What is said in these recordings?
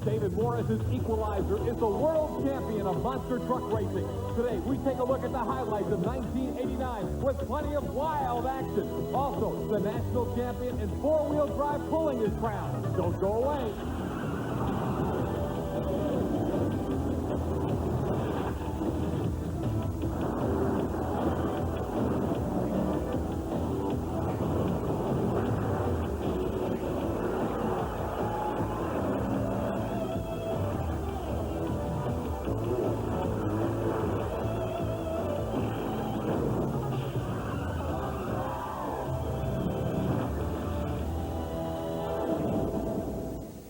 David Morris's Equalizer is the world champion of monster truck racing. Today, we take a look at the highlights of 1989 with plenty of wild action. Also, the national champion in four-wheel drive pulling is crowned. Don't go away.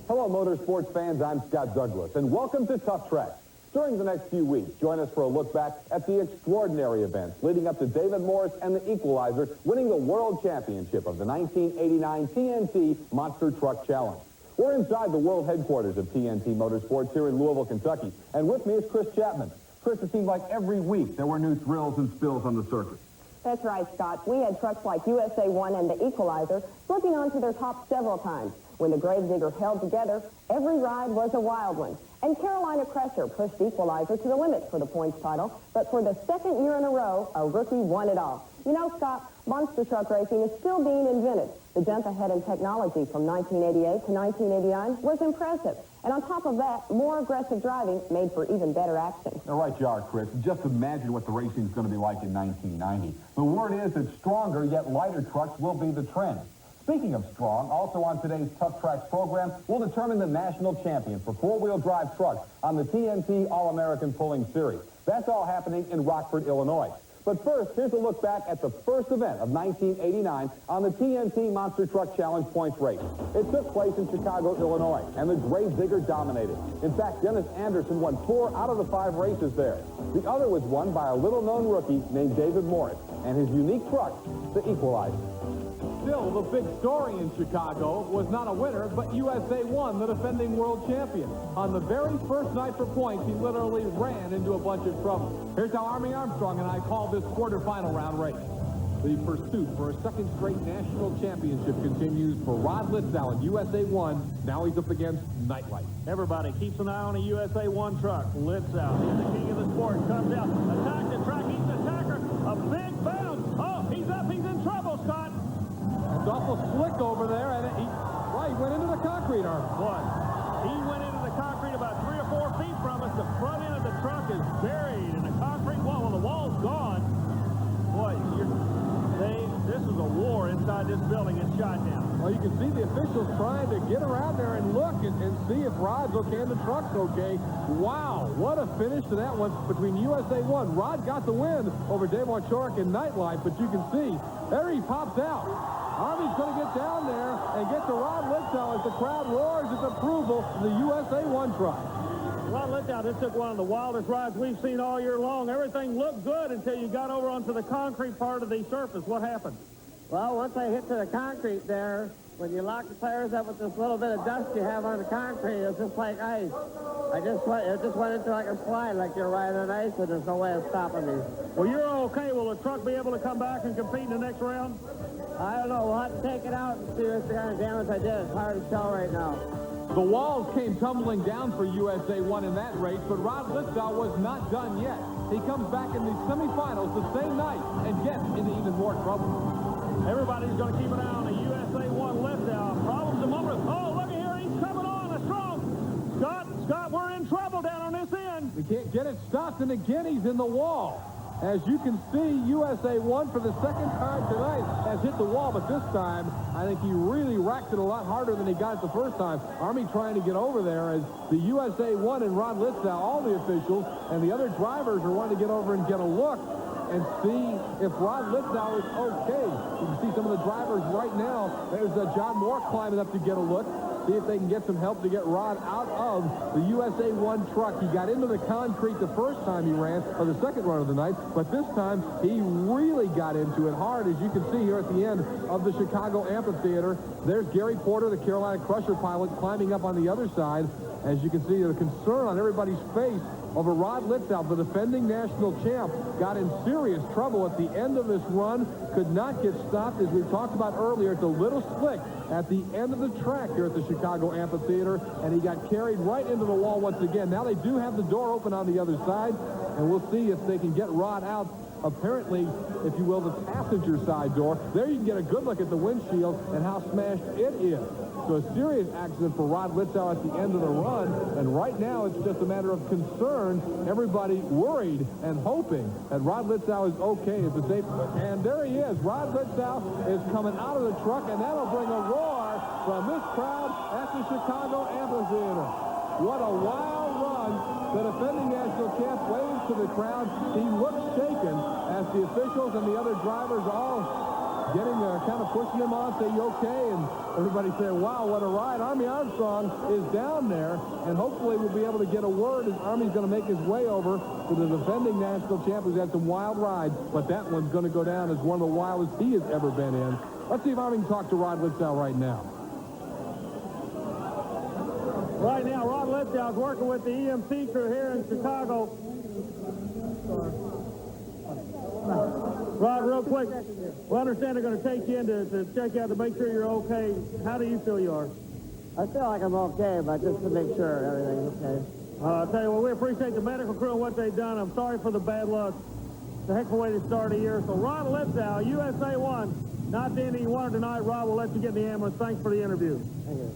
Hello, motorsports fans. I'm Scott Douglas, and welcome to Tuff Trax. During the next few weeks, join us for a look back at the extraordinary events leading up to David Morris and the Equalizer winning the World Championship of the 1989 TNT Monster Truck Challenge. We're inside the world headquarters of TNT Motorsports here in Louisville, Kentucky, and with me is Kris Chapman. Kris, it seemed like every week there were new thrills and spills on the circuit. That's right, Scott. We had trucks like USA 1 and the Equalizer slipping onto their top several times. When the Gravedigger held together, every ride was a wild one. And Carolina Crusher pushed Equalizer to the limit for the points title, but for the second year in a row, a rookie won it all. You know, Scott, monster truck racing is still being invented. The jump ahead in technology from 1988 to 1989 was impressive. And on top of that, more aggressive driving made for even better action. All right, you are, Kris. Just imagine what the racing is going to be like in 1990. The word is that stronger yet lighter trucks will be the trend. Speaking of strong, also on today's Tuff Trax program, we'll determine the national champion for four-wheel drive trucks on the TNT All-American Pulling Series. That's all happening in Rockford, Illinois. But first, here's a look back at the first event of 1989 on the TNT Monster Truck Challenge points race. It took place in Chicago, Illinois, and the Gravedigger dominated. In fact, Dennis Anderson won 4 out of the 5 races there. The other was won by a little-known rookie named David Morris and his unique truck, the Equalizer. Still, the big story in Chicago was not a winner, but USA 1, the defending world champion. On the very first night for points, he literally ran into a bunch of trouble. Here's how Army Armstrong and I call this quarterfinal round race. The pursuit for a second straight national championship continues for Rod Litzow in USA 1. Now he's up against Nightlight. Everybody keeps an eye on a USA 1 truck. Litzow, he's the king of the sport, comes out, attack the track, he's an attacker, a big bounce. Oh, he's up, he's in trouble, Scott. It's awful slick over there, and he went into the concrete, What? He went into the concrete about 3 or 4 feet from us. The front end of the truck is buried in the concrete wall. Well, the wall's gone. Boy, this is a war inside this building. It's shot down. Well, you can see the officials trying to get around there and look and see if Rod's okay and the truck's okay. Wow, what a finish to that one between USA 1. Rod got the win over Dave Archoric and Nightlight, but you can see there he pops out. Army's going to get down there and get to Rod Litzow as the crowd roars its approval of the USA 1 truck. Rod Litzow, this took one of the wildest rides we've seen all year long. Everything looked good until you got over onto the concrete part of the surface. What happened? Well, once I hit to the concrete there, when you lock the tires up with this little bit of dust you have on the concrete, it's just like ice. It just went into like a slide, like you're riding on ice, and there's no way of stopping me. Well, you're okay. Will the truck be able to come back and compete in the next round? I don't know. We'll have to take it out and see what kind of damage I did. It's hard to tell right now. The walls came tumbling down for USA 1 in that race, but Rod Litzow was not done yet. He comes back in the semifinals the same night and gets into even more trouble. Everybody's going to keep an eye on the USA 1 Litzow. Problems a moment. Oh, look at here. He's coming on. A strong. Scott, we're in trouble down on this end. We can't get it stopped, and again he's in the wall. As you can see, USA 1 for the second time tonight has hit the wall, but this time I think he really racked it a lot harder than he got it the first time. Army trying to get over there as the USA 1 and Rod Litzow, all the officials, and the other drivers are wanting to get over and get a look and see if Rod Litzow is okay. You can see some of the drivers right now. There's John Moore climbing up to get a look. See if they can get some help to get Rod out of the USA 1 truck. He got into the concrete the first time he ran, or the second run of the night, but this time he really got into it hard, as you can see here at the end of the Chicago Amphitheater. There's Gary Porter, the Carolina Crusher pilot, climbing up on the other side. As you can see, the concern on everybody's face over Rod Litzow, the defending national champ. Got in serious trouble at the end of this run. Could not get stopped, as we talked about earlier. It's a little slick at the end of the track here at the Chicago Amphitheater, and he got carried right into the wall once again. Now they do have the door open on the other side, and we'll see if they can get Rod out. Apparently, if you will, the passenger side door. There you can get a good look at the windshield and how smashed it is. So a serious accident for Rod Litzow at the end of the run, and right now it's just a matter of concern. Everybody worried and hoping that Rod Litzow is okay at the safe. And there he is. Rod Litzow is coming out of the truck, and that'll bring a roar from this crowd at the Chicago Amphitheater. What a wild run. The defending national champ waves to the crowd. He looks shaken as the officials and the other drivers all getting kind of pushing him on, say, you okay? And everybody say, wow, what a ride. Army Armstrong is down there, and hopefully we'll be able to get a word as Army's going to make his way over to the defending national champ, who's had some wild rides, but that one's going to go down as one of the wildest he has ever been in. Let's see if Army can talk to Rod Litzow right now. Right now, Rod Litzow is working with the EMC crew here in Chicago. Rod, real quick, we understand they're going to take you in to check out to make sure you're okay. How do you feel you are? I feel like I'm okay, but just to make sure everything's okay. I'll tell you what, we appreciate the medical crew and what they've done. I'm sorry for the bad luck. It's a heck of a way to start a year. So Rod Litzow, USA 1. Not the ending you wanted tonight. Rod, we'll let you get in the ambulance. Thanks for the interview. Thank you.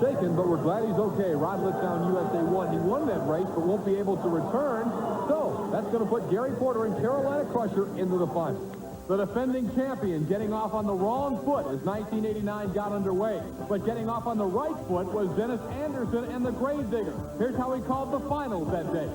Shaken, but we're glad he's okay. Rod Litzow in USA 1. He won that race, but won't be able to return. So that's going to put Gary Porter and Carolina Crusher into the final. The defending champion getting off on the wrong foot as 1989 got underway. But getting off on the right foot was Dennis Anderson and the Gravedigger. Here's how he called the finals that day.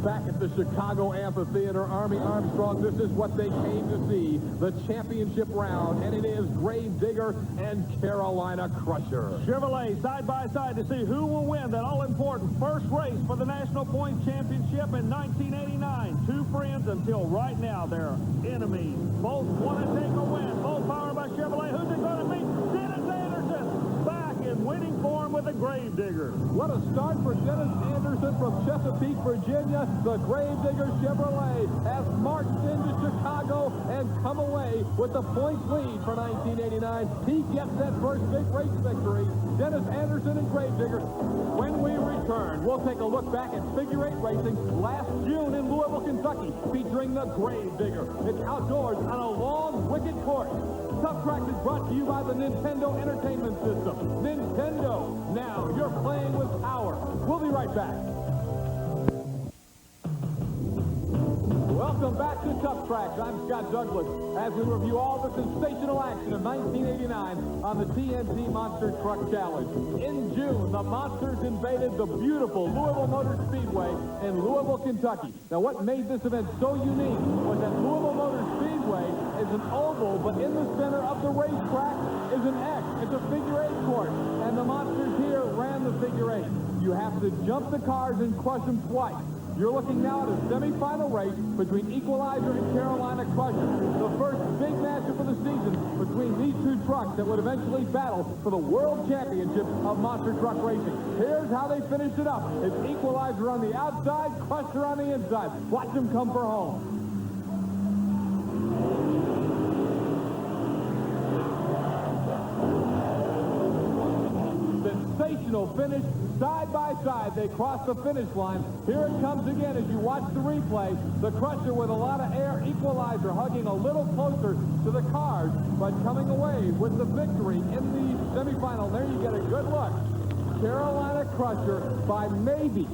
Back at the Chicago Amphitheater, Army Armstrong, this is what they came to see, the championship round, and it is Gravedigger and Carolina Crusher. Chevrolet side by side to see who will win that all-important first race for the National Points Championship in 1989. Two friends until right now, they're enemies. Both want to take a win. Both powered by Chevrolet. Who's it going to be? Dennis Anderson back in winning form with the Gravedigger. What a start for Dennis Anderson from Chesapeake, Virginia. The Gravedigger Chevrolet has marched into Chicago and come away with the points lead for 1989. He gets that first big race victory. Dennis Anderson and Gravedigger. When we return, we'll take a look back at figure eight racing last June in Louisville, Kentucky, featuring the Gravedigger. It's outdoors on a long, wicked course. Tuff Trax is brought to you by the Nintendo Entertainment System. Nintendo, now you're playing with power. We'll be right back. Welcome back to Tuff Trax. I'm Scott Douglas as we review all the sensational action of 1989 on the TNT Monster Truck Challenge. In June, the Monsters invaded the beautiful Louisville Motor Speedway in Louisville, Kentucky. Now, what made this event so unique was that Louisville Motor Speedway is an oval, but in the center of the racetrack is an X. It's a figure eight course, and the Monsters here ran the figure eight. You have to jump the cars and crush them twice. You're looking now at a semifinal race between Equalizer and Carolina Crusher. The first big matchup of the season between these two trucks that would eventually battle for the World Championship of Monster Truck Racing. Here's how they finished it up. It's Equalizer on the outside, Crusher on the inside. Watch them come for home. Sensational finish. Side by side, they cross the finish line. Here it comes again as you watch the replay. The Crusher with a lot of air. Equalizer hugging a little closer to the cars, but coming away with the victory in the semifinal. There you get a good look. Carolina Crusher, by maybe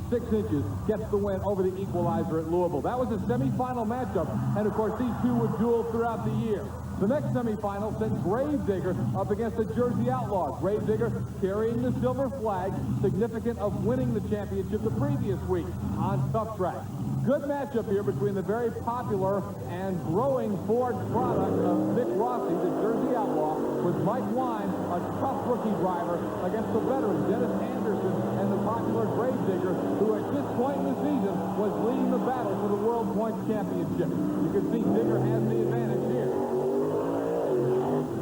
6 inches, gets the win over the Equalizer at Louisville. That was a semifinal matchup, and of course these two would duel throughout the year. The next semifinal sent Gravedigger up against the Jersey Outlaws. Gravedigger carrying the silver flag, significant of winning the championship the previous week on Tuff Trax. Good matchup here between the very popular and growing Ford product of Vic Rossi, the Jersey Outlaw, with Mike Wine, a tough rookie driver, against the veteran Dennis Anderson and the popular Gravedigger, who at this point in the season was leading the battle for the World Points Championship. You can see Digger has the advantage here.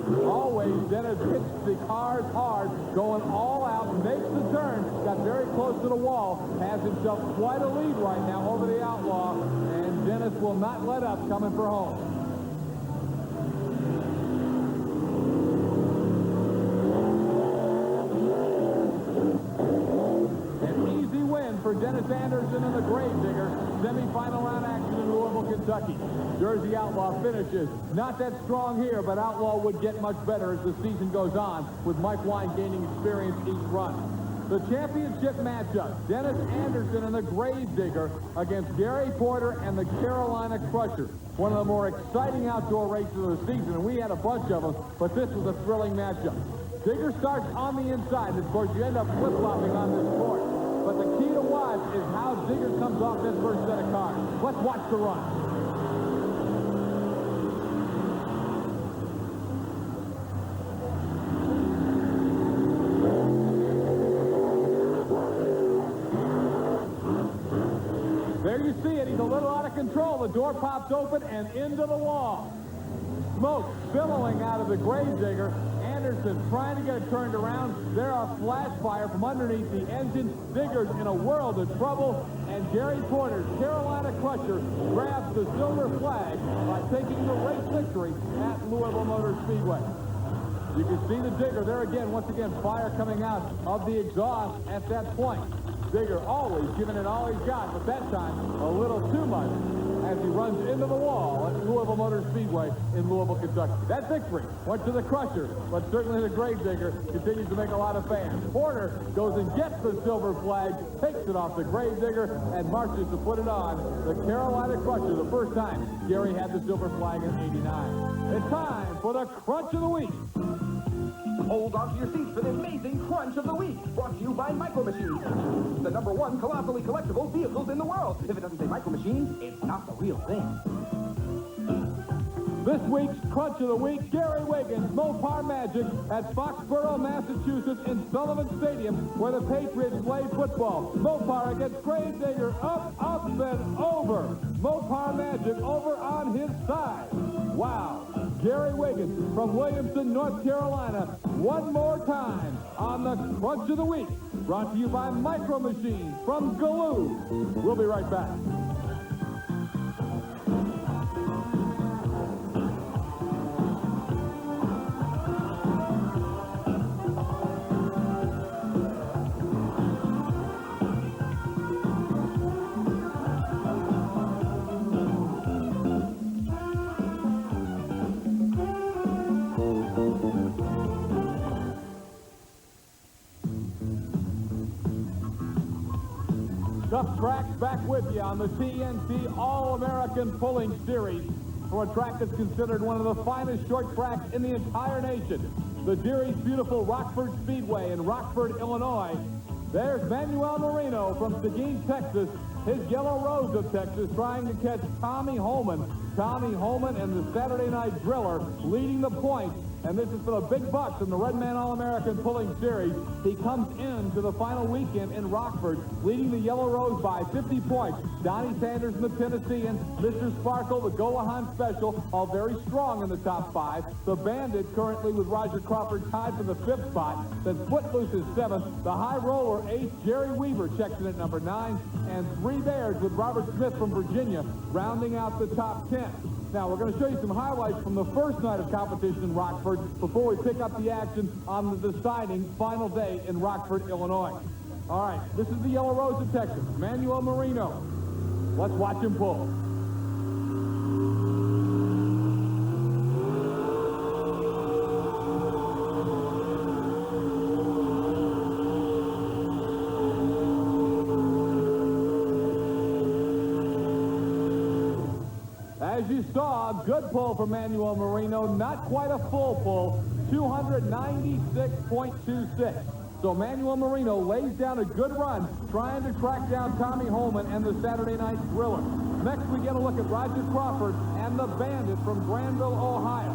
Always, Dennis hits the cars hard, going all out, makes the turn, got very close to the wall, has himself quite a lead right now over the Outlaw, and Dennis will not let up coming for home. For Dennis Anderson and the Gravedigger, semifinal round action in Louisville, Kentucky. Jersey Outlaw finishes. Not that strong here, but Outlaw would get much better as the season goes on, with Mike Wine gaining experience each run. The championship matchup, Dennis Anderson and the Gravedigger against Gary Porter and the Carolina Crusher. One of the more exciting outdoor races of the season, and we had a bunch of them, but this was a thrilling matchup. Digger starts on the inside, and of course you end up flip-flopping on this course. But the key to watch is how Digger comes off this first set of cards. Let's watch the run. There you see it. He's a little out of control. The door pops open and into the wall. Smoke billowing out of the Gravedigger. Anderson trying to get it turned around. There are flash fire from underneath the engine. Digger's in a world of trouble. And Gary Porter, Carolina Crusher, grabs the silver flag by taking the race victory at Louisville Motor Speedway. You can see the Digger there again. Once again, fire coming out of the exhaust at that point. Digger always giving it all he's got, but that time a little too much as he runs into the wall at Louisville Motor Speedway in Louisville, Kentucky. That victory went to the Crusher, but certainly the Gravedigger continues to make a lot of fans. Porter goes and gets the silver flag, takes it off the Gravedigger, and marches to put it on the Carolina Crusher, the first time Gary had the silver flag in '89. It's time for the Crunch of the Week. Hold on to your seats for the amazing Crunch of the Week, brought to you by Micro Machines, the #1 colossally collectible vehicles in the world. If it doesn't say Micro Machines, it's not the real thing. This week's Crunch of the Week, Gary Wiggins, Mopar Magic at Foxborough, Massachusetts in Sullivan Stadium, where the Patriots play football. Mopar against Gravedigger, up, and over. Mopar Magic over on his side. Wow. Gary Wiggins from Williamson, North Carolina, one more time on the Crunch of the Week, brought to you by Micro Machines from Galoob. We'll be right back. Tuff Trax back with you on the TNT All-American Pulling Series for a track that's considered one of the finest short tracks in the entire nation. The Deary's beautiful Rockford Speedway in Rockford, Illinois. There's Manuel Marino from Seguin, Texas. His Yellow Rose of Texas trying to catch Tommy Holman. Tommy Holman and the Saturday Night Driller leading the points. And this is for the big bucks in the Redman All-American Pulling Series. He comes into the final weekend in Rockford, leading the Yellow Rose by 50 points. Donnie Sanders and the Tennessean, Mr. Sparkle, the Golahan Special, all very strong in the top 5. The Bandit currently with Roger Crawford tied for the 5th spot. Then Footloose is 7th. The High Roller 8th. Jerry Weaver checks in at number 9. And Three Bears with Robert Smith from Virginia rounding out the top 10. Now, we're going to show you some highlights from the first night of competition in Rockford before we pick up the action on the deciding final day in Rockford, Illinois. All right, this is the Yellow Rose of Texas, Manuel Marino. Let's watch him pull. As you saw, a good pull from Manuel Marino, not quite a full pull, 296.26. So Manuel Marino lays down a good run, trying to track down Tommy Holman and the Saturday Night Thriller. Next, we get a look at Roger Crawford and the Bandit from Granville, Ohio.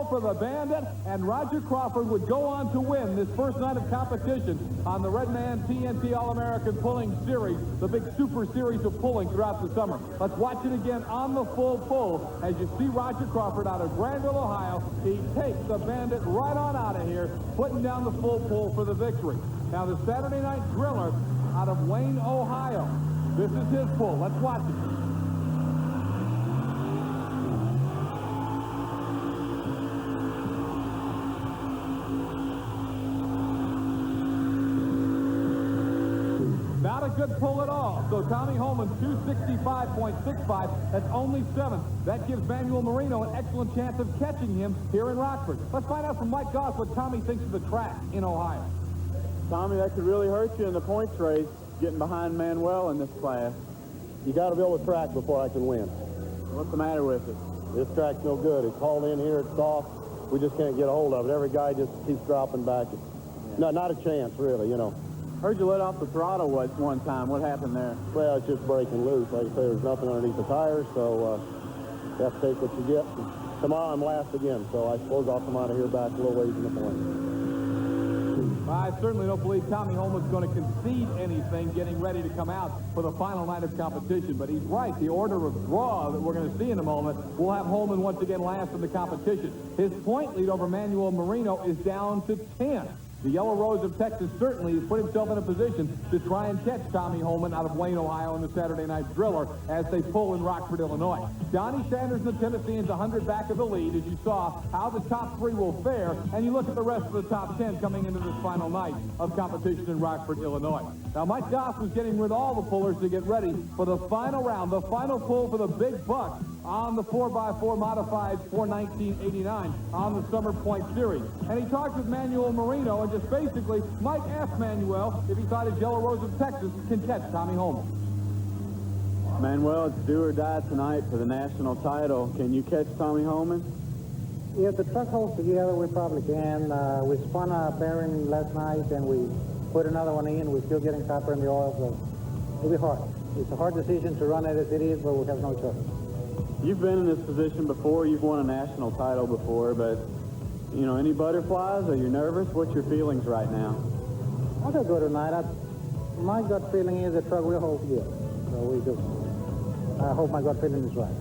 For for the Bandit, and Roger Crawford would go on to win this first night of competition on the Redman TNT All-American Pulling Series, the big super series of pulling throughout the summer. Let's watch it again on the full pull as you see Roger Crawford out of Granville, Ohio. He takes the Bandit right on out of here, putting down the full pull for the victory. Now the Saturday Night Driller out of Wayne, Ohio. This is his pull. Let's watch it. Not a good pull at all. So Tommy Holman, 265.65. That's only 7. That gives Manuel Marino an excellent chance of catching him here in Rockford. Let's find out from Mike Goss what Tommy thinks of the track in Ohio. Tommy, that could really hurt you in the points race, getting behind Manuel in this class. You got to be able to track before I can win. What's the matter with it? This track's no good. It's hauled in here. It's soft. We just can't get a hold of it. Every guy just keeps dropping back. No, not a chance, really, you know. Heard you let off the throttle one time. What happened there? Well, it's just breaking loose. Like I say, there's nothing underneath the tires, so you have to take what you get. Tomorrow I'm last again, so I suppose I'll come out of here back a little ways in the point. I certainly don't believe Tommy Holman's going to concede anything getting ready to come out for the final night of competition. But he's right. The order of draw that we're going to see in a moment will have Holman once again last in the competition. His point lead over Manuel Marino is down to 10. The Yellow Rose of Texas certainly has put himself in a position to try and catch Tommy Holman out of Wayne, Ohio in the Saturday Night Driller as they pull in Rockford, Illinois. Donnie Sanders and the Tennesseans 100 back of the lead as you saw how the top 3 will fare, and you look at the rest of the top 10 coming into this final night of competition in Rockford, Illinois. Now, Mike Goss was getting with all the pullers to get ready for the final round, the final pull for the big bucks on the 4x4 modified for 1989 on the Summer Point Series. And he talked with Manuel Marino, and just basically, Mike asked Manuel if he thought his Yellow Rose of Texas can catch Tommy Holman. Manuel, it's do or die tonight for the national title. Can you catch Tommy Holman? If the truck holds together, we probably can. We spun a bearing last night, and we put another one in. We're still getting copper in the oil, so it'll be hard. It's a hard decision to run it as it is, but we have no choice. You've been in this position before. You've won a national title before, but, you know, any butterflies? Are you nervous? What's your feelings right now? I'll go good tonight. My gut feeling is the truck will hold together. So I hope my gut feeling is right.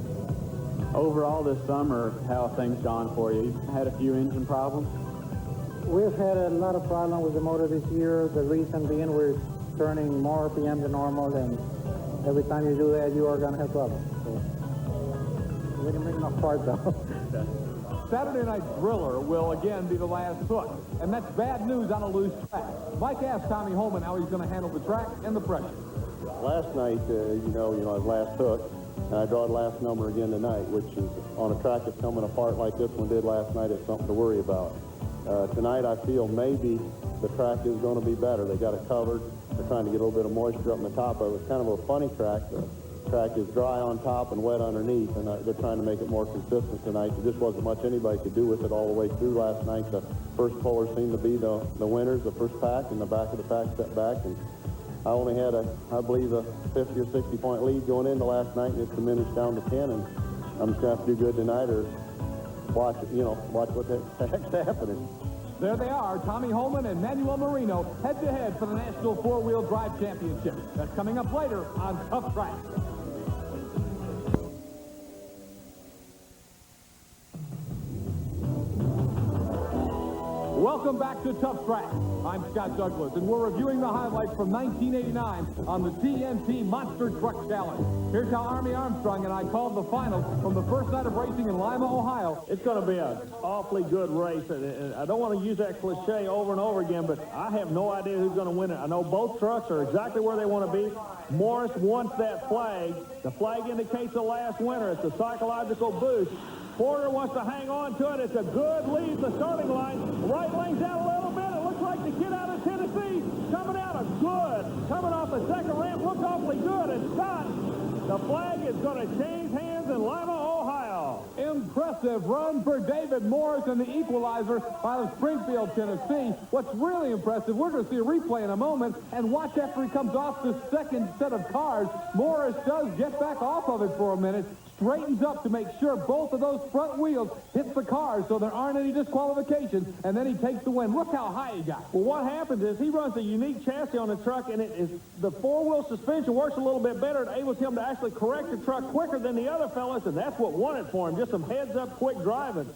Overall this summer, how have things gone for you? You've had a few engine problems? We've had a lot of problems with the motor this year. The reason being we're turning more RPM than normal, and every time you do that, you are going to have problems. So, we didn't make enough parts though. Saturday Night Driller will again be the last hook, and that's bad news on a loose track. Mike asked Tommy Holman how he's going to handle the track and the pressure. Last night, you know, I was last hook, and I drawed last number again tonight, which is on a track that's coming apart like this one did last night. It's something to worry about. Tonight, I feel maybe the track is going to be better. They got it covered. They're trying to get a little bit of moisture up in the top of it. It's kind of a funny track. The track is dry on top and wet underneath, and they're trying to make it more consistent tonight. There just wasn't much anybody could do with it all the way through last night. The first pullers seemed to be the winners, the first pack, and the back of the pack stepped back. And I only had I believe a 50 or 60 point lead going into last night, and it's diminished down to 10. And I'm just going to have to do good tonight, or watch what the heck's happening. There they are, Tommy Holman and Manuel Marino, head-to-head for the National Four-Wheel Drive Championship. That's coming up later on Tuff Trax. Welcome back to Tuff Trax. I'm Scott Douglas, and we're reviewing the highlights from 1989 on the TNT Monster Truck Challenge. Here's how Army Armstrong and I called the final from the first night of racing in Lima, Ohio. It's going to be an awfully good race, and I don't want to use that cliche over and over again, but I have no idea who's going to win it. I know both trucks are exactly where they want to be. Morris wants that flag. The flag indicates the last winner. It's a psychological boost. Porter wants to hang on to it. It's a good lead, the starting line. Right lane's out a little bit. It looks like the kid out of Tennessee coming out of good. Coming off the second ramp, looks awfully good. And Scott, the flag is going to change hands in Lima, Ohio. Impressive run for David Morris and the Equalizer out of Springfield, Tennessee. What's really impressive, we're going to see a replay in a moment, and watch after he comes off the second set of cars. Morris does get back off of it for a minute, straightens up to make sure both of those front wheels hit the cars so there aren't any disqualifications, and then he takes the win. Look how high he got. Well, what happens is he runs a unique chassis on the truck, and the four-wheel suspension works a little bit better. It enables him to actually correct the truck quicker than the other fellas, and that's what won it for him. Just some heads-up quick driving.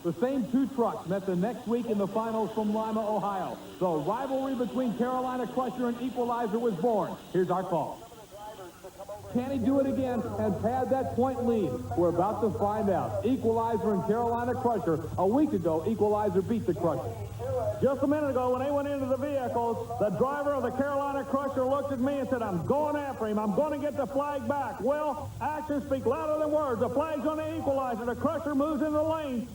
The same two trucks met the next week in the finals from Lima, Ohio. The rivalry between Carolina Crusher and Equalizer was born. Here's our call. Can he do it again and pad that point lead? We're about to find out. Equalizer and Carolina Crusher. A week ago, Equalizer beat the Crusher. Just a minute ago, when they went into the vehicles, the driver of the Carolina Crusher looked at me and said, I'm going after him. I'm going to get the flag back. Well, actions speak louder than words. The flag's on the Equalizer. The Crusher moves into the lane.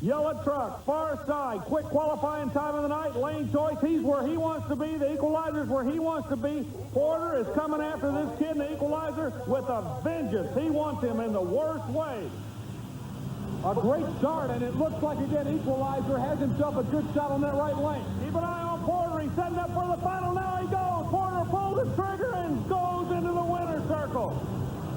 Yellow truck, far side, quick qualifying time of the night, lane choice. He's where he wants to be. The Equalizer's where he wants to be. Porter is coming after this kid in the Equalizer with a vengeance. He wants him in the worst way. A great start, and it looks like, again, Equalizer has himself a good shot on that right lane. Keep an eye on Porter. He's setting up for the final. Now he goes. Porter pulls the trigger and goes into the winner's circle.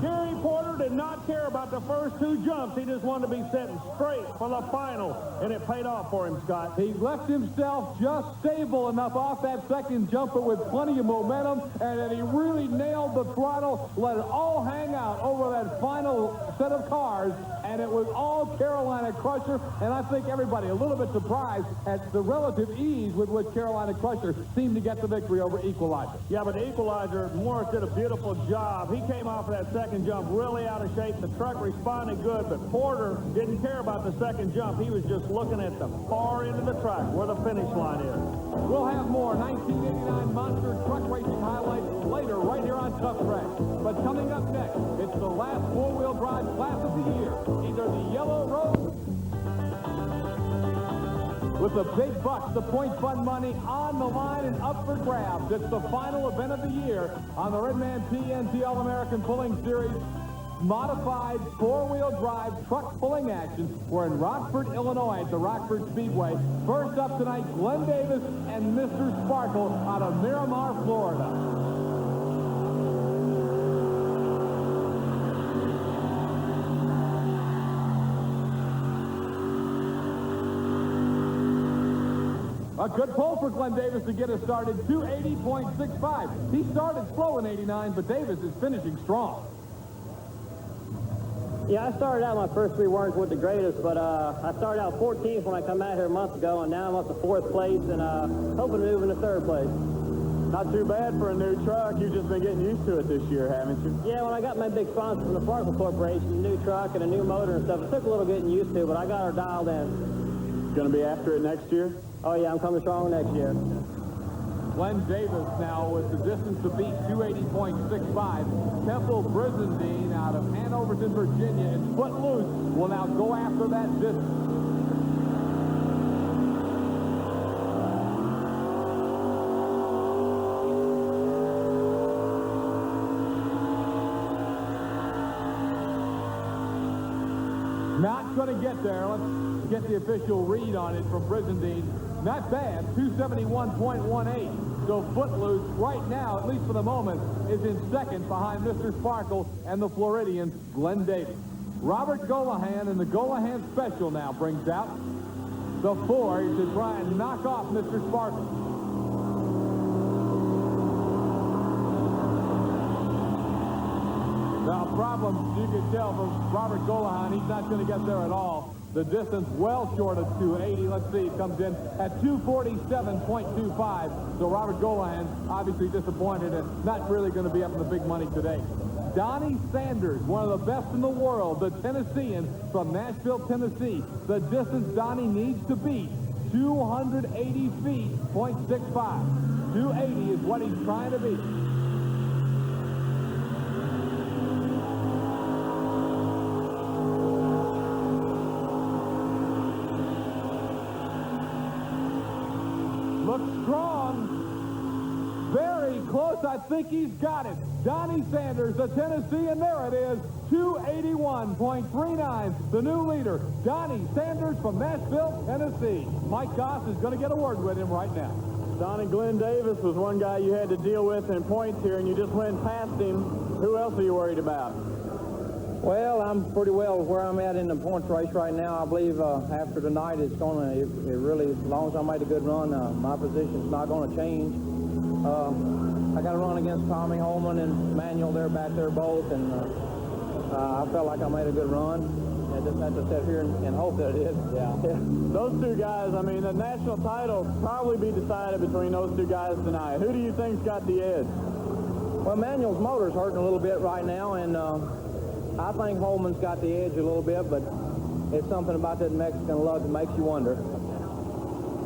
Gary Porter did not care about the first two jumps. He just wanted to be setting straight for the final, and it paid off for him, Scott. He left himself just stable enough off that second jumper with plenty of momentum, and then he really nailed the throttle, let it all hang out over that final set of cars, and it was all Carolina Crusher, and I think everybody a little bit surprised at the relative ease with which Carolina Crusher seemed to get the victory over Equalizer. Yeah, but the Equalizer, Morris did a beautiful job. He came off of that second jump really out of shape. The truck responded good, but Porter didn't care about the second jump. He was just looking at the far end of the track where the finish line is. We'll have more 1989 Monster Truck Racing highlights later right here on Tuff Trax. But coming up next, it's the last four-wheel drive class of the year. Either the Yellow Rose with the big bucks, the point fund money on the line and up for grabs. It's the final event of the year on the Redman TNT All-American Pulling Series. Modified four-wheel drive truck pulling action. We're in Rockford, Illinois at the Rockford Speedway. First up tonight, Glenn Davis and Mr. Sparkle out of Miramar, Florida. A good pull for Glenn Davis to get us started, 280.65. He started slow in 89, but Davis is finishing strong. Yeah, I started out my first three weren't with the greatest, but I started out 14th when I come out here a month ago, and now I'm up to 4th place and hoping to move into 3rd place. Not too bad for a new truck. You've just been getting used to it this year, haven't you? Yeah, when I got my big sponsor from the Sparkle Corporation, a new truck and a new motor and stuff, it took a little getting used to, but I got her dialed in. Going to be after it next year? Oh, yeah, I'm coming strong next year. Glenn Davis now with the distance to beat, 280.65. Temple Brizendine out of Hanoverton, Virginia, and Footloose will now go after that distance. Not going to get there. Let's get the official read on it from Brizendine. Not bad, 271.18. So Footloose right now, at least for the moment, is in second behind Mr. Sparkle and the Floridian Glenn Davis. Robert Golahan and the Golahan Special now brings out the 4 to try and knock off Mr. Sparkle. Now, problem, you can tell from Robert Golahan, he's not going to get there at all. The distance well short of 280. Let's see, it comes in at 247.25. So Robert Golahan obviously disappointed and not really going to be up in the big money today. Donnie Sanders, one of the best in the world, the Tennessean from Nashville, Tennessee. The distance Donnie needs to beat, 280 feet, .65. 280 is what he's trying to beat. Looks strong. Very close. I think he's got it. Donnie Sanders, the Tennessean. There it is. 281.39. The new leader. Donnie Sanders from Nashville, Tennessee. Mike Goss is going to get a word with him right now. Donnie Glenn Davis was one guy you had to deal with in points here, and you just went past him. Who else are you worried about? Well, I'm pretty well where I'm at in the points race right now. I believe after tonight, it's going to, it really, as long as I made a good run, my position's not going to change. I got a run against Tommy Holman and Manuel. They're back there both, and I felt like I made a good run. I just have to sit here and hope that it is. Yeah. Those two guys, I mean, the national title will probably be decided between those two guys tonight. Who do you think's got the edge? Well, Manuel's motor's hurting a little bit right now, and I think Holman's got the edge a little bit, but it's something about that Mexican lug that makes you wonder.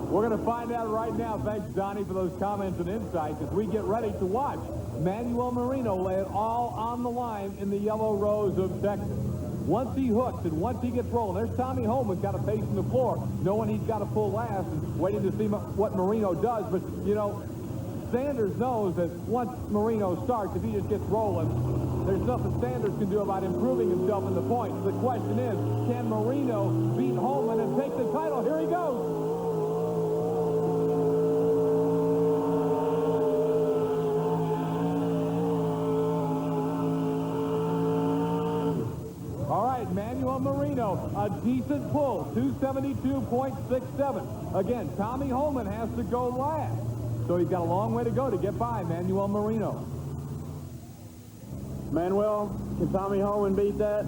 We're going to find out right now. Thanks, Donnie, for those comments and insights as we get ready to watch Manuel Marino lay it all on the line in the yellow rose of Texas. Once he hooks and once he gets rolling, there's Tommy Holman got a pace in the floor, knowing he's got to pull last and waiting to see what Marino does. But, you know, Sanders knows that once Marino starts, if he just gets rolling, there's nothing Sanders can do about improving himself in the points. The question is, can Marino beat Holman and take the title? Here he goes. All right, Manuel Marino, a decent pull, 272.67. Again, Tommy Holman has to go last. So he's got a long way to go to get by Manuel Marino. Manuel, can Tommy Holman beat that?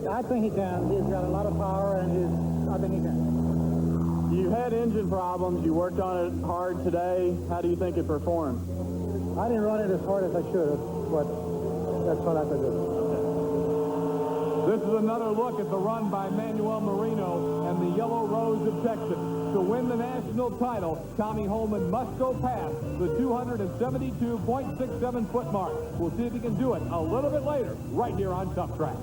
I think he can. He's got a lot of power, and I think he can. You had engine problems. You worked on it hard today. How do you think it performed? I didn't run it as hard as I should have, but that's what I could do. This is another look at the run by Manuel Marino and the Yellow Rose of Texas. To win the national title, Tommy Holman must go past the 272.67 foot mark. We'll see if he can do it a little bit later, right here on Tuff Trax.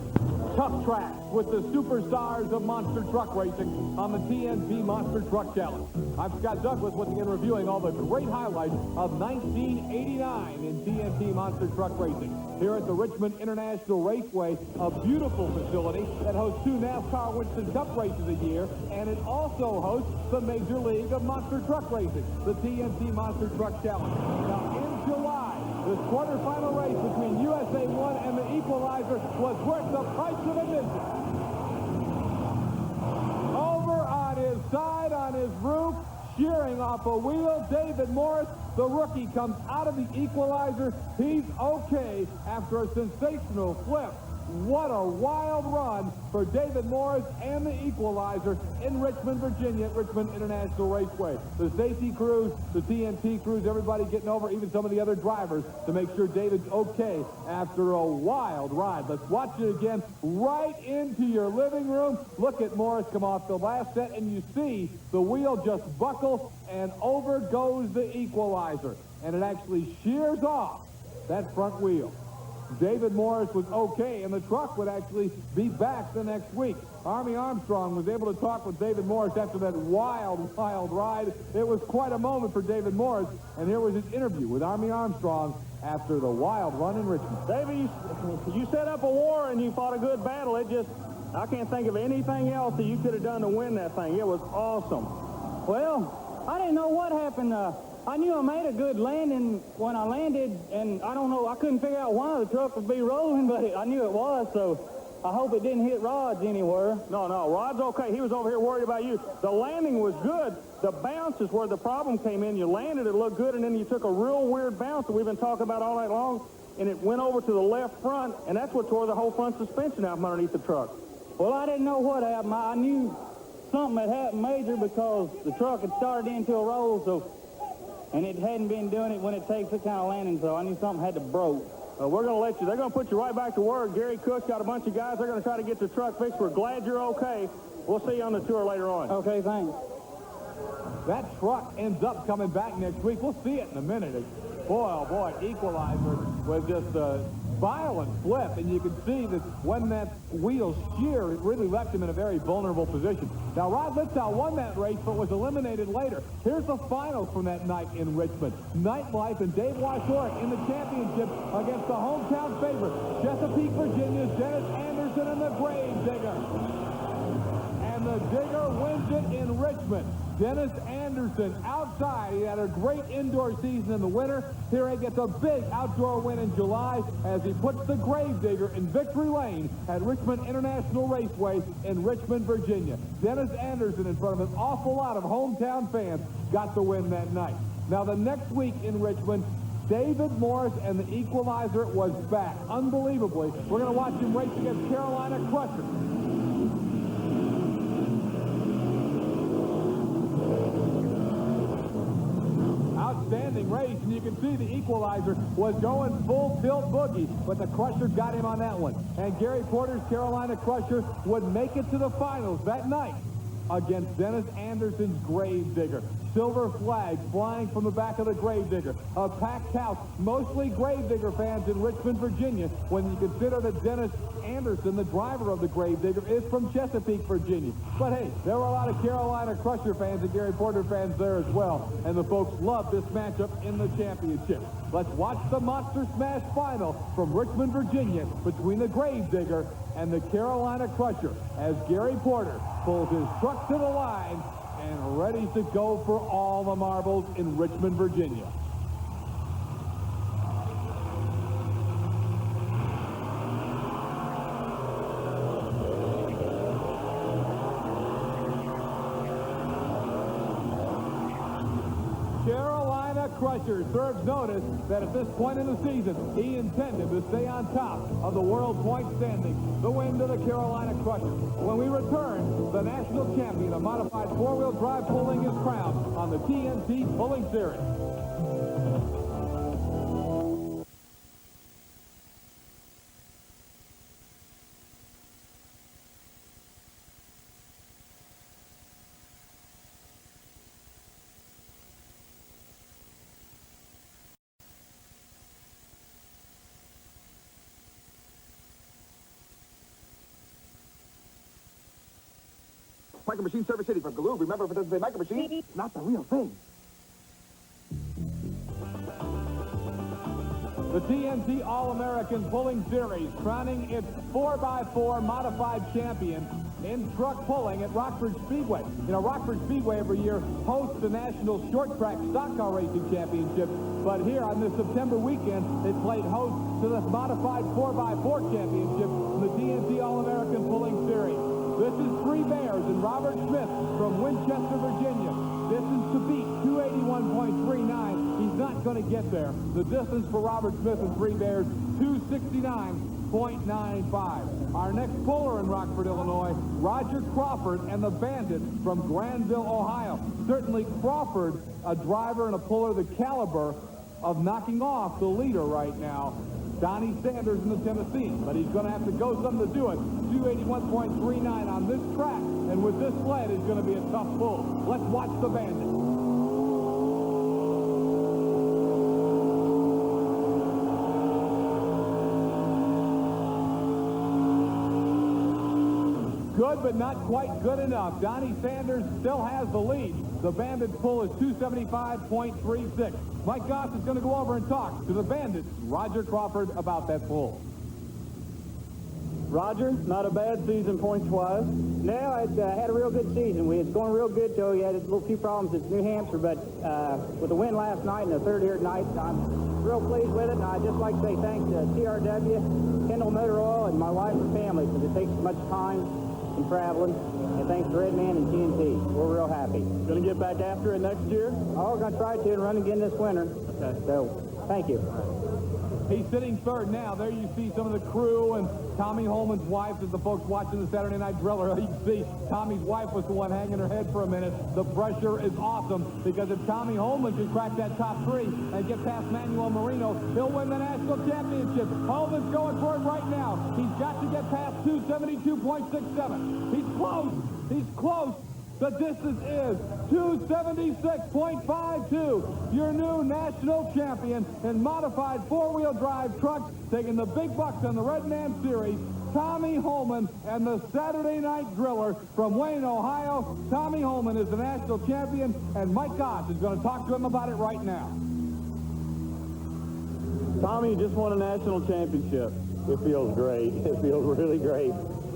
Tuff Trax with the superstars of monster truck racing on the TNT Monster Truck Challenge. I'm Scott Douglas, once again reviewing all the great highlights of 1989 in TNT Monster Truck Racing. Here at the Richmond International Raceway, a beautiful facility that hosts 2 NASCAR Winston Cup races a year, and it also hosts the Major League of Monster Truck Racing, the TNT Monster Truck Challenge. Now, in July, this quarterfinal race between USA 1 and the Equalizer was worth the price of admission. Over on his side, on his roof, shearing off a wheel, David Morris, the rookie, comes out of the Equalizer. He's okay after a sensational flip. What a wild run for David Morris and the Equalizer in Richmond, Virginia at Richmond International Raceway. The safety crews, the TNT crews, everybody getting over, even some of the other drivers, to make sure David's okay after a wild ride. Let's watch it again right into your living room. Look at Morris come off the last set, and you see the wheel just buckle, and over goes the Equalizer. And it actually shears off that front wheel. David Morris was okay, and the truck would actually be back the next week. Army Armstrong was able to talk with David Morris after that wild, wild ride. It was quite a moment for David Morris, and here was his interview with Army Armstrong after the wild run in Richmond. Davey, you set up a war and you fought a good battle. I can't think of anything else that you could have done to win that thing. It was awesome. Well, I didn't know what happened. I knew I made a good landing when I landed, and I don't know, I couldn't figure out why the truck would be rolling, but I knew it was, so I hope it didn't hit Rod's anywhere. No, Rod's okay. He was over here worried about you. The landing was good. The bounce is where the problem came in. You landed, it looked good, and then you took a real weird bounce that we've been talking about all night long, and it went over to the left front, and that's what tore the whole front suspension out from underneath the truck. Well, I didn't know what happened. I knew something had happened major because the truck had started into a roll, and it hadn't been doing it when it takes that kind of landing, so I knew something had to broke. We're going to let you. They're going to put you right back to work. Gary Cook's got a bunch of guys. They're going to try to get the truck fixed. We're glad you're okay. We'll see you on the tour later on. Okay, thanks. That truck ends up coming back next week. We'll see it in a minute. Boy, oh boy, Equalizer was just a violent flip, and you can see that when that wheel sheared, it really left him in a very vulnerable position. Now, Rod Litzow won that race, but was eliminated later. Here's the finals from that night in Richmond. Nightlife and Dave Washorek in the championship against the hometown favorite, Chesapeake, Virginia's Dennis Anderson and the Grave Digger. And the Digger wins it in Richmond. Dennis Anderson outside. He had a great indoor season in the winter. Here he gets a big outdoor win in July as he puts the Gravedigger in victory lane at Richmond International Raceway in Richmond, Virginia. Dennis Anderson, in front of an awful lot of hometown fans, got the win that night. Now, the next week in Richmond, David Morris and the Equalizer was back. Unbelievably, we're going to watch him race against Carolina Crusher. Outstanding race, and you can see the Equalizer was going full tilt boogie, but the Crusher got him on that one. And Gary Porter's Carolina Crusher would make it to the finals that night against Dennis Anderson's Gravedigger. Silver flag flying from the back of the Gravedigger. A packed house, mostly Gravedigger fans in Richmond, Virginia, when you consider that Dennis Anderson, the driver of the Gravedigger, is from Chesapeake, Virginia. But hey, there were a lot of Carolina Crusher fans and Gary Porter fans there as well, and the folks loved this matchup in the championship. Let's watch the Monster Smash final from Richmond, Virginia, between the Gravedigger and the Carolina Crusher, as Gary Porter pulls his truck to the line and ready to go for all the marbles in Richmond, Virginia. Carolina Crusher serves notice that at this point in the season, he intended to stay on top of the world point standings. The win to the Carolina Crusher. When we return, the national champion of modified four-wheel drive pulling his crown on the TNT Pulling Series. Micro Machine Service City from Galoo. Remember, if it doesn't say Micro Machine, it's not the real thing. The TNT All-American Pulling Series crowning its 4x4 modified champion in truck pulling at Rockford Speedway. You know, Rockford Speedway every year hosts the National Short Track Stock Car Racing Championship, but here on this September weekend, it played host to the modified 4x4 championship in the TNT All-American Pulling Series. This is Three Bears and Robert Smith from Winchester, Virginia. Distance to beat, 281.39. He's not going to get there. The distance for Robert Smith and Three Bears, 269.95. Our next puller in Rockford, Illinois, Roger Crawford and the Bandit from Granville, Ohio. Certainly Crawford, a driver and a puller the caliber of knocking off the leader right now, Donnie Sanders in the Tennessee, but he's going to have to go something to do it. 281.39 on this track, and with this sled, it's going to be a tough pull. Let's watch the Bandit. Good, but not quite good enough. Donnie Sanders still has the lead. The Bandit's pull is 275.36. Mike Goss is going to go over and talk to the Bandit, Roger Crawford, about that pull. Roger, not a bad season points-wise. No, I had a real good season. It's going real good, though. We had a little few problems at New Hampshire, but with the win last night and the third here tonight, I'm real pleased with it. And I'd just like to say thanks to TRW, Kendall Motor Oil, and my wife and family, because it takes so much time and traveling. And thanks to Redman and TNT. We're real happy. Going to get back after it next year? Oh, we're going to try to and run again this winter. Okay. So, thank you. He's sitting third now. There you see some of the crew and Tommy Holman's wife, as the folks watching the Saturday Night Driller. You can see Tommy's wife was the one hanging her head for a minute. The pressure is awesome because if Tommy Holman can crack that top three and get past Manuel Marino, he'll win the national championship. Holman's going for it right now. He's got to get past 272.67. He's close. He's close. The distance is 276.52. Your new national champion in modified four-wheel drive trucks, taking the big bucks on the Redman Series, Tommy Holman and the Saturday Night Driller from Wayne, Ohio. Tommy Holman is the national champion, and Mike Goss is going to talk to him about it right now. Tommy, you just won a national championship. It feels great. It feels really great.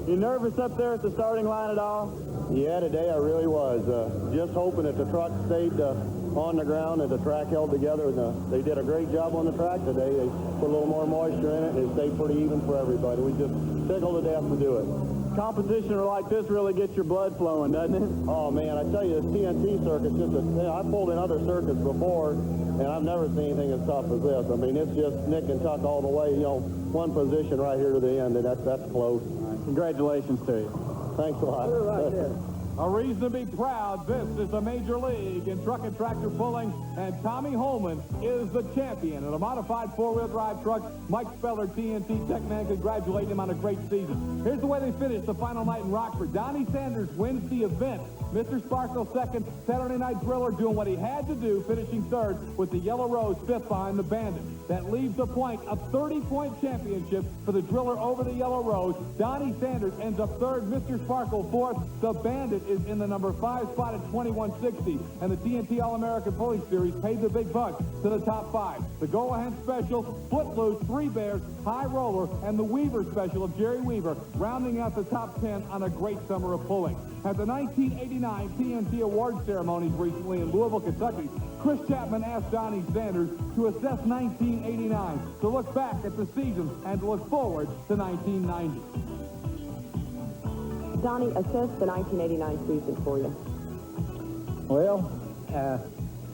You nervous up there at the starting line at all? Yeah, today I really was. Just hoping that the truck stayed on the ground and the track held together. And, they did a great job on the track today. They put a little more moisture in it, and it stayed pretty even for everybody. We just tickled to death to do it. Competition like this really gets your blood flowing, doesn't it? Oh, man, I tell you, this TNT circuit's just I pulled in other circuits before, and I've never seen anything as tough as this. I mean, it's just nick and tuck all the way, you know, one position right here to the end, and that's close. Congratulations to you. Thanks a lot. You're right there. A reason to be proud. This is the major league in truck and tractor pulling, and Tommy Holman is the champion in a modified four-wheel drive truck. Mike Speller, TNT Techman, congratulate him on a great season. Here's the way they finished the final night in Rockford. Donnie Sanders wins the event. Mr. Sparkle second. Saturday Night Driller doing what he had to do, finishing third with the Yellow Rose fifth behind the Bandit. That leaves a point, a 30-point championship for the Driller over the Yellow Rose. Donnie Sanders ends up third. Mr. Sparkle fourth. The Bandit is in the number 5 spot at 2160. And the TNT All-American Pulling Series paid the big bucks to the top 5. The Go-Ahead Special, Footloose, Three Bears, High Roller, and the Weaver Special of Jerry Weaver, rounding out the top 10 on a great summer of pulling. At the 1989 TNT Award ceremonies recently in Louisville, Kentucky, Kris Chapman asked Donnie Sanders to assess 1989, to look back at the season and to look forward to 1990. Donnie, assess the 1989 season for you. Well,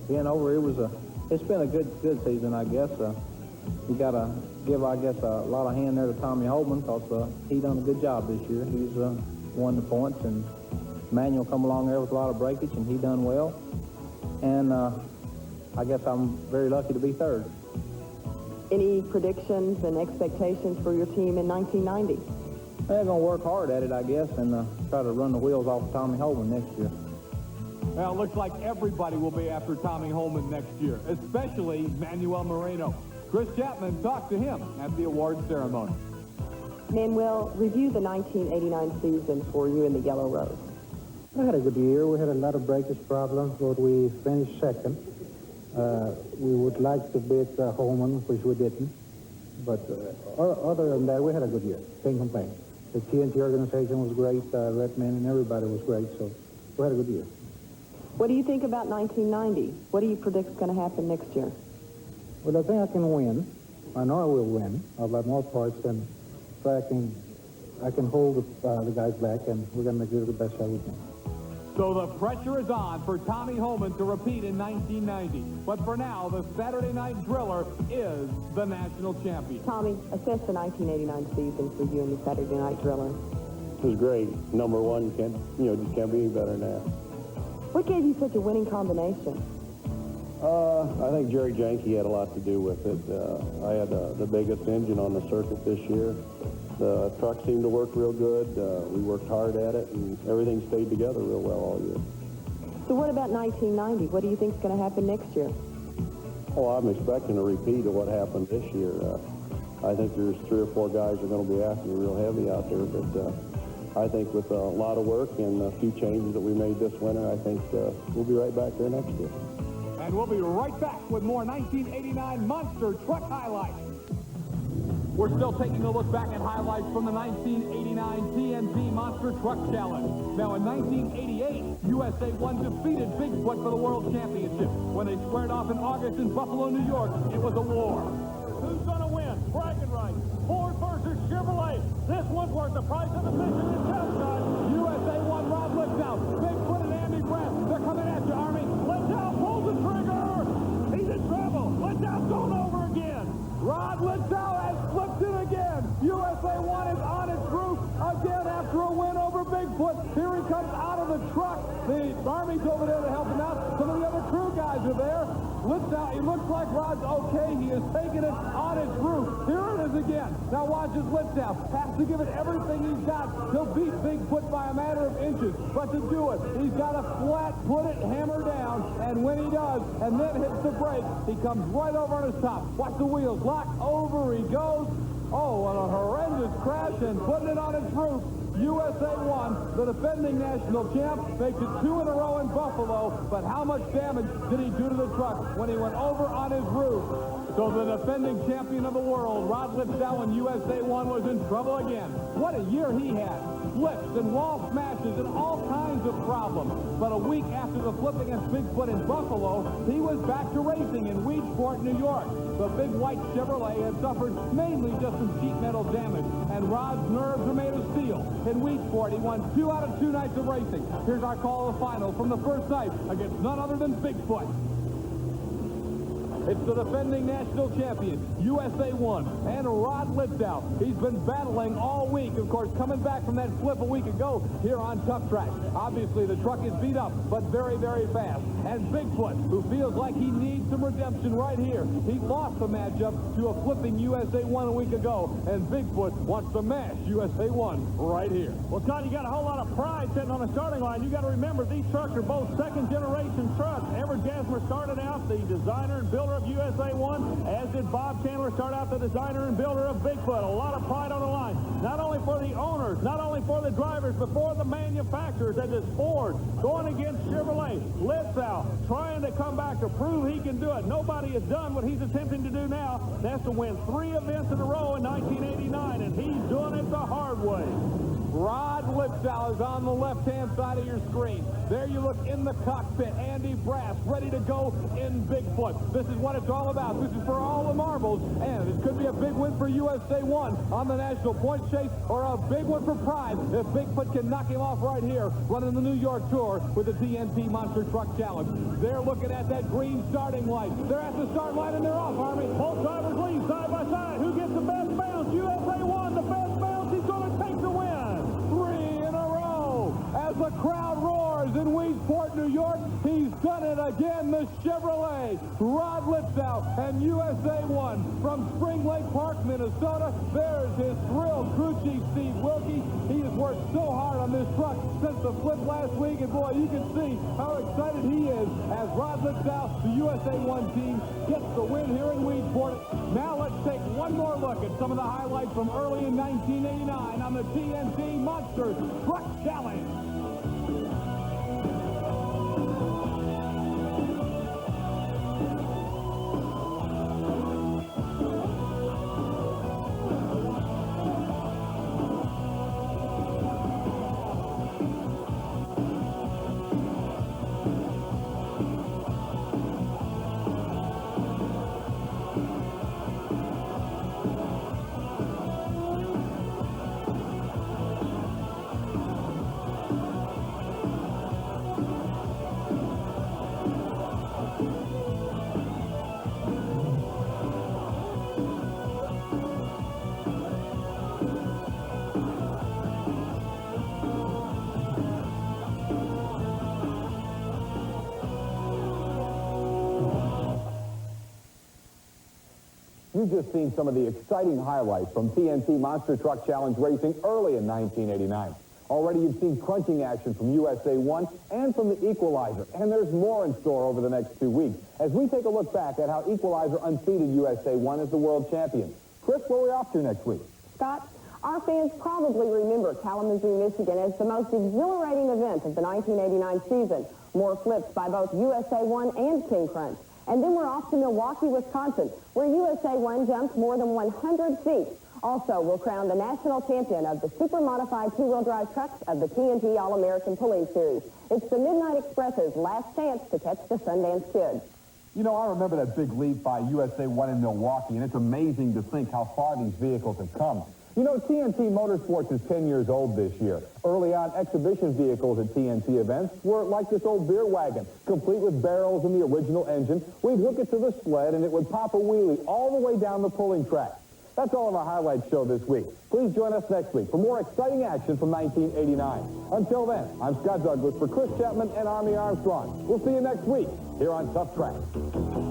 being over, it's been a good season, I guess. You got to give, I guess, a lot of hand there to Tommy Holman, because he done a good job this year. He's won the points, and Manuel come along there with a lot of breakage, and he done well. And I guess I'm very lucky to be third. Any predictions and expectations for your team in 1990? They're going to work hard at it, I guess, and try to run the wheels off of Tommy Holman next year. Well, it looks like everybody will be after Tommy Holman next year, especially Manuel Moreno. Kris Chapman talked to him at the award ceremony. Manuel, review the 1989 season for you in the Yellow Rose. We had a good year. We had a lot of breakage problems, but we finished second. We would like to beat Holman, which we didn't. But other than that, we had a good year. Can't complain. The TNT organization was great. Redman and everybody was great. So we had a good year. What do you think about 1990? What do you predict is going to happen next year? Well, I think I can win. I know I will win. I'll have more parts, and so I can hold the guys back, and we're going to make it the best shot we can. So the pressure is on for Tommy Holman to repeat in 1990. But for now, the Saturday Night Driller is the national champion. Tommy, assess the 1989 season for you in the Saturday Night Driller. It was great. Number one, just can't be any better than that. What gave you such a winning combination? I think Jerry Janke had a lot to do with it. I had the biggest engine on the circuit this year. The truck seemed to work real good. We worked hard at it, and everything stayed together real well all year. So what about 1990? What do you think is going to happen next year? Oh, I'm expecting a repeat of what happened this year. I think there's 3 or 4 guys that are going to be after me real heavy out there, but I think with a lot of work and a few changes that we made this winter, I think we'll be right back there next year. And we'll be right back with more 1989 Monster Truck highlights. We're still taking a look back at highlights from the 1989 TNT Monster Truck Challenge. Now, in 1988, USA 1 defeated Bigfoot for the World Championship. When they squared off in August in Buffalo, New York, it was a war. Who's going to win? Bragging rights. Ford versus Chevrolet. This one's worth the price of admission in Chestnut. USA 1, Rod Litzow, Bigfoot and Andy Brett. They're coming at you, Army. Litzow pulls the trigger. He's in trouble. Litzow's going over again. Rod Litzow has flipped it again. USA 1 is on its roof again after a win over Bigfoot. Here he comes out of the truck. The Army's over there to help him out. Some of the other crew guys are there. Litzow, it looks like Rod's okay. He is taking it on his roof. Here it is again. Now watch as Litzow has to give it everything he's got. He'll beat Bigfoot by a matter of inches. But to do it, he's got to flat put it, hammer down. And when he does, and then hits the brake, he comes right over on his top. Watch the wheels lock. Over he goes. Oh, what a horrendous crash, and putting it on its roof. USA 1, the defending national champ, makes it 2 in a row in Buffalo. But how much damage did he do to the truck when he went over on his roof? So the defending champion of the world, Rod Litzow in USA 1, was in trouble again. What a year he had. flips and wall smashes and all kinds of problems. But a week after the flip against Bigfoot in Buffalo, he was back to racing in Weedsport, New York. The big white Chevrolet had suffered mainly just some sheet metal damage, and Rod's nerves are made of steel. In Weedsport, he won 2 out of 2 nights of racing. Here's our call of the final from the first night against none other than Bigfoot. It's the defending national champion, USA 1, and Rod Litzow. He's been battling all week, of course, coming back from that flip a week ago here on Tuff Trax. Obviously, the truck is beat up, but very, very fast. And Bigfoot, who feels like he needs some redemption right here. He lost the matchup to a flipping USA 1 a week ago, and Bigfoot wants to mash USA 1 right here. Well, Scott, you got a whole lot of pride sitting on the starting line. You got to remember, these trucks are both second-generation trucks. Everett Jasmer started out the designer and builder of USA 1, as did Bob Chandler start out the designer and builder of Bigfoot. A lot of pride on the line, not only for the owners, not only for the drivers, but for the manufacturers. As it's Ford going against Chevrolet. Litzow trying to come back to prove he can do it. Nobody has done what he's attempting to do now. That's to win 3 events in a row in 1989, and he's doing it the hard way. Rod Litzow is on the left-hand side of your screen. There you look in the cockpit. Andy Brass ready to go in Bigfoot. This is what it's all about. This is for all the marbles, and it could be a big win for USA 1 on the national points chase, or a big one for Pride if Bigfoot can knock him off right here running the New York Tour with the TNT Monster Truck Challenge. They're looking at that green starting light. They're at the start line, and they're off, Army. Both drivers lead side by side. Who gets the best bounce? USA 1, the best bounce. He's going to take the win. 3 in a row as the crowd roars in Weedsport, New York. He's done it again, the Chevrolet. Rod Litzow and USA 1 from Spring Lake Park, Minnesota. There's his thrilled crew chief, Steve Wilkie. He has worked so hard on this truck since the flip last week, and boy, you can see how excited he is as Rod Litzow, the USA 1 team, gets the win here in Weedsport. Now let's take one more look at some of the highlights from early in 1989 on the TNT Monster Truck Challenge. You've just seen some of the exciting highlights from TNT Monster Truck Challenge racing early in 1989. Already you've seen crunching action from USA 1 and from the Equalizer, and there's more in store over the next 2 weeks as we take a look back at how Equalizer unseated USA 1 as the world champion. Kris, where are we off to next week? Scott, our fans probably remember Kalamazoo, Michigan as the most exhilarating event of the 1989 season. More flips by both USA 1 and King Crunch. And then we're off to Milwaukee, Wisconsin, where USA 1 jumped more than 100 feet. Also, we'll crown the national champion of the super modified two-wheel drive trucks of the TNT All-American Police Series. It's the Midnight Express's last chance to catch the Sundance Kid. You know, I remember that big leap by USA 1 in Milwaukee, and it's amazing to think how far these vehicles have come. You know, TNT Motorsports is 10 years old this year. Early on, exhibition vehicles at TNT events were like this old beer wagon, complete with barrels and the original engine. We'd hook it to the sled, and it would pop a wheelie all the way down the pulling track. That's all of our highlights show this week. Please join us next week for more exciting action from 1989. Until then, I'm Scott Douglas for Kris Chapman and Army Armstrong. We'll see you next week here on Tuff Trax.